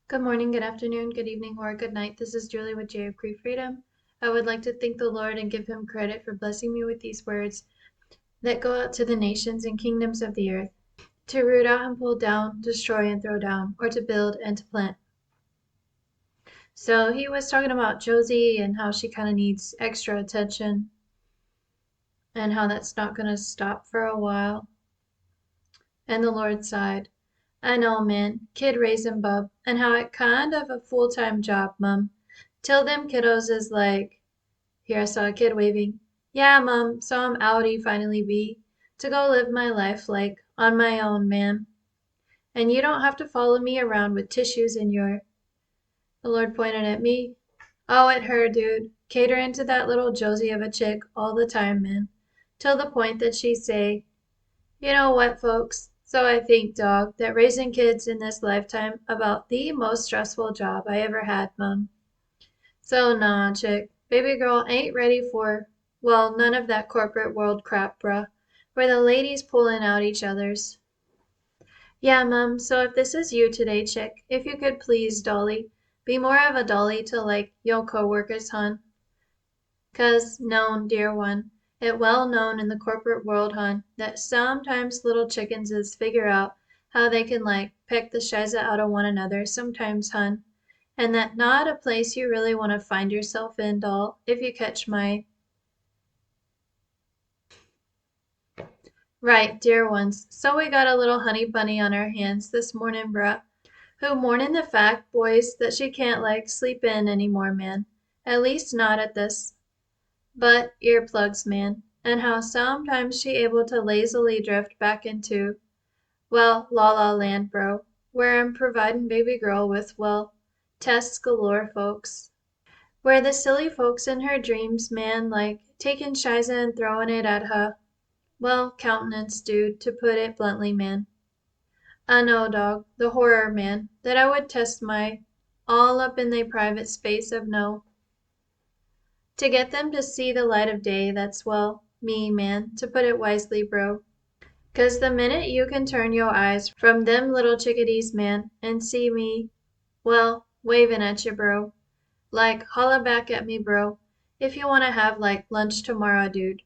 Good morning, good afternoon, good evening, or good night. This is Julie with J of Cree Freedom. I would like to thank the Lord and give him credit for blessing me with these words that go out to the nations and kingdoms of the earth, to root out and pull down, destroy and throw down, or to build and to plant. So he was talking about Josie and how she kind of needs extra attention and how that's not going to stop for a while. And the Lord sighed. I know, man, kid raising bub, and how it kind of a full-time job, mum. Till them kiddos is like, here I saw a kid waving. Yeah, mum, so I'm outie finally be, to go live my life like, on my own, man. And you don't have to follow me around with tissues in your... The Lord pointed at me. Oh, at her, dude. Catering to that little Josie of a chick all the time, man. Till the point that she say, you know what, folks? So I think, dog, that raising kids in this lifetime about the most stressful job I ever had, mum. So nah, chick. Baby girl ain't ready for, well, none of that corporate world crap, bruh, where the ladies pulling out each other's. Yeah, mum, so if this is you today, chick, if you could please, dolly, be more of a dolly to, like, yo co-workers, hun. 'Cause known, dear one, it well known in the corporate world, hun, that sometimes little chickens is figure out how they can, like, peck the shiza out of one another sometimes, hun. And that not a place you really want to find yourself in, doll, if you catch my... Right, dear ones, so we got a little honey bunny on our hands this morning, bruh, who mourning the fact, boys, that she can't, like, sleep in any more, man. At least not at this. But earplugs, man, and how sometimes she able to lazily drift back into, well, La La Land, bro, where I'm providing baby girl with, well, tests galore, folks. Where the silly folks in her dreams, man, like, taking shiza and throwing it at her, well, countenance, dude, to put it bluntly, man. I know, dog, the horror, man, that I would test my, all up in they private space of no. To get them to see the light of day, that's, well, me, man, to put it wisely, bro. 'Cause the minute you can turn your eyes from them little chickadees, man, and see me, well, waving at you, bro. Like, holla back at me, bro, if you want to have, like, lunch tomorrow, dude.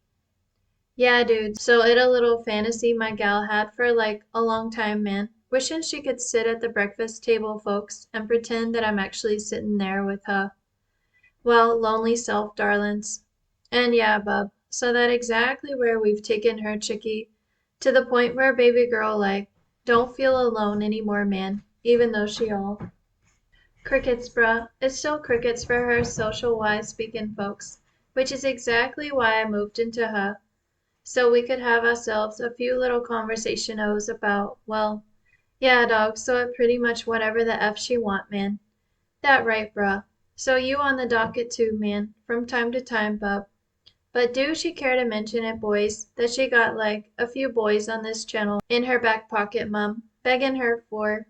Yeah, dude, so it a little fantasy my gal had for, like, a long time, man. Wishing she could sit at the breakfast table, folks, and pretend that I'm actually sitting there with her. Well, lonely self, darlings. And yeah, bub, so that exactly where we've taken her, chickie, to the point where baby girl, like, don't feel alone anymore, man, even though she all... Crickets, bruh. It's still crickets for her social-wise speaking folks, which is exactly why I moved into her, so we could have ourselves a few little conversation-os about, well, yeah, dog, so it pretty much whatever the F she want, man. That right, bruh. So you on the docket too, man, from time to time, bub. But do she care to mention it, boys, that she got, like, a few boys on this channel in her back pocket, mum, begging her for...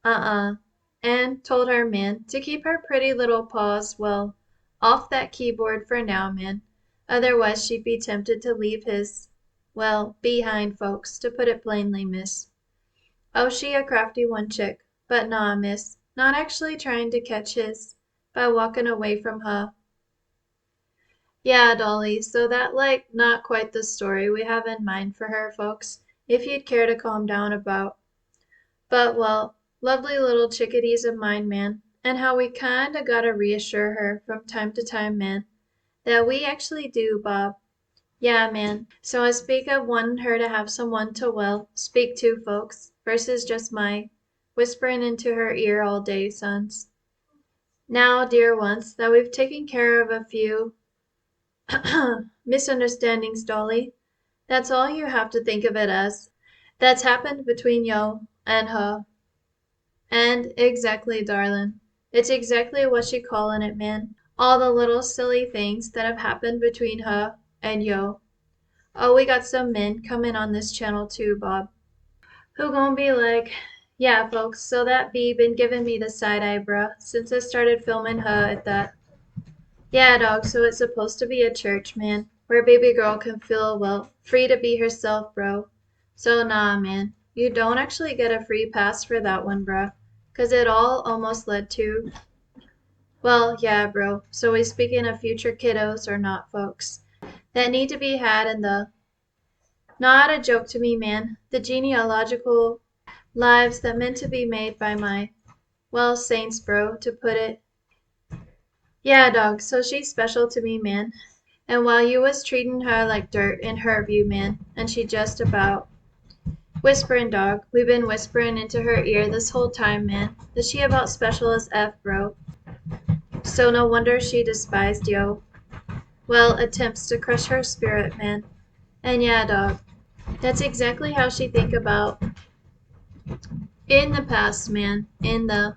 And told her, man, to keep her pretty little paws, well, off that keyboard for now, man. Otherwise she'd be tempted to leave his, well, behind, folks, to put it plainly, miss. Oh, she a crafty one, chick, but nah, miss, not actually trying to catch his by walking away from her. Yeah, Dolly, so that, like, not quite the story we have in mind for her, folks, if you'd care to calm down about. But, well, lovely little chickadees of mine, man, and how we kinda gotta reassure her from time to time, man, that we actually do, Bob. Yeah, man, so I speak of wanting her to have someone to, well, speak to, folks, versus just my whispering into her ear all day, sons. Now, dear ones, that we've taken care of a few misunderstandings, Dolly, that's all you have to think of it as. That's happened between yo and her. And exactly, darlin'. It's exactly what she callin' it, man. All the little silly things that have happened between her and yo. Oh, we got some men comin' on this channel too, Bob, who gon' be like, yeah, folks, so that bee been giving me the side eye, bruh, since I started filmin' her at that. Yeah, dog, so it's supposed to be a church, man, where baby girl can feel, well, free to be herself, bro. So nah, man, you don't actually get a free pass for that one, bruh. 'Cause it all almost led to, well, yeah, bro. So we speaking of future kiddos or not, folks, that need to be had in the, not a joke to me, man, the genealogical lives that meant to be made by my, well, saints, bro, to put it. Yeah, dog, so she's special to me, man. And while you was treating her like dirt in her view, man, and she just about whispering, dog, we've been whispering into her ear this whole time, man, that she about special as F, bro. So no wonder she despised yo. Well, attempts to crush her spirit, man. And yeah, dog, that's exactly how she think about in the past, man. In the,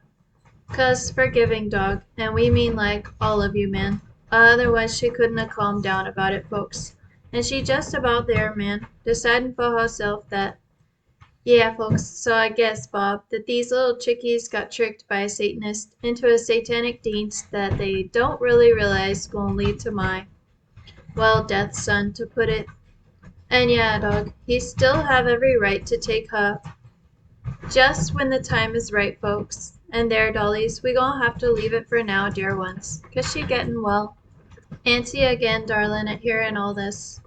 'cause forgiving, dog, and we mean like all of you, man. Otherwise she couldn't have calmed down about it, folks. And she just about there, man, deciding for herself that, yeah, folks, so I guess, Bob, that these little chickies got tricked by a Satanist into a satanic deeds that they don't really realize gonna lead to my, well, death, son, to put it. And yeah, dog, he still have every right to take her just when the time is right, folks. And there, dollies, we gonna have to leave it for now, dear ones, 'cause she getting well. Antsy again, darling, at hearing all this.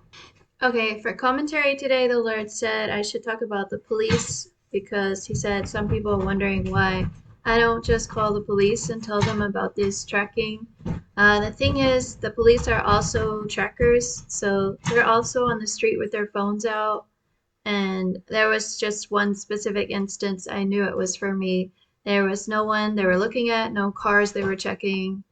Okay, for commentary today, the Lord said I should talk about the police because he said some people are wondering why I don't just call the police and tell them about this tracking. The thing is, the police are also trackers, so they're also on the street with their phones out. And there was just one specific instance I knew it was for me. There was no one they were looking at, no cars they were checking,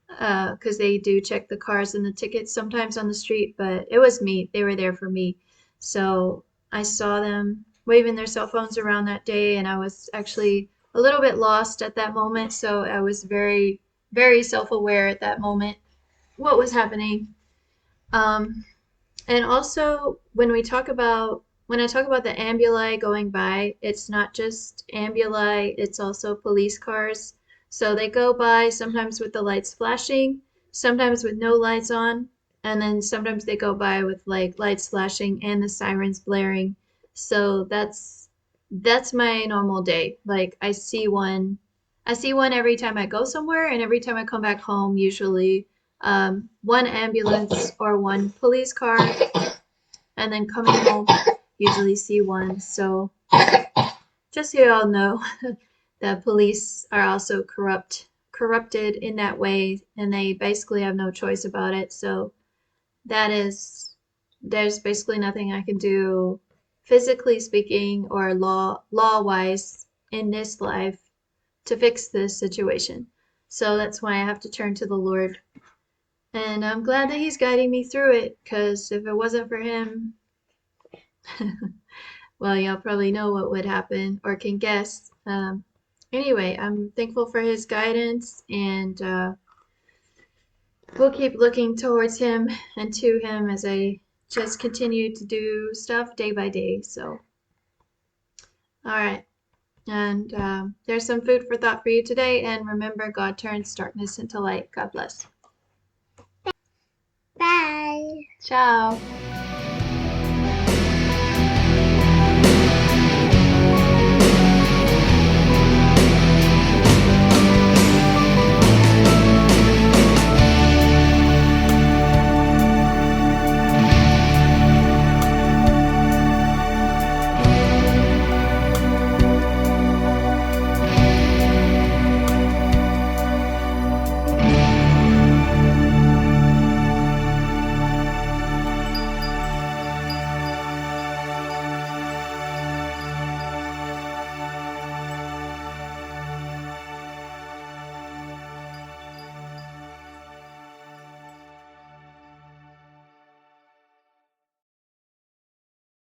because they do check the cars and the tickets sometimes on the street, but it was me. They were there for me. So I saw them waving their cell phones around that day, and I was actually a little bit lost at that moment. So I was very, very self aware at that moment what was happening. Um, and also, when I talk about the ambuli going by, it's not just ambuli, it's also police cars. So they go by sometimes with the lights flashing, sometimes with no lights on, and then sometimes they go by with like lights flashing and the sirens blaring. So that's my normal day. Like I see one every time I go somewhere and every time I come back home, usually one ambulance or one police car, and then coming home, usually see one. So just so you all know, the police are also corrupted in that way, and they basically have no choice about it. So that is, there's basically nothing I can do, physically speaking or law wise, in this life to fix this situation. So that's why I have to turn to the Lord. And I'm glad that He's guiding me through it, because if it wasn't for Him, well, y'all probably know what would happen or can guess. Anyway, I'm thankful for His guidance, and we'll keep looking towards Him and to Him as I just continue to do stuff day by day. So, all right. And there's some food for thought for you today. And remember, God turns darkness into light. God bless. Bye. Ciao.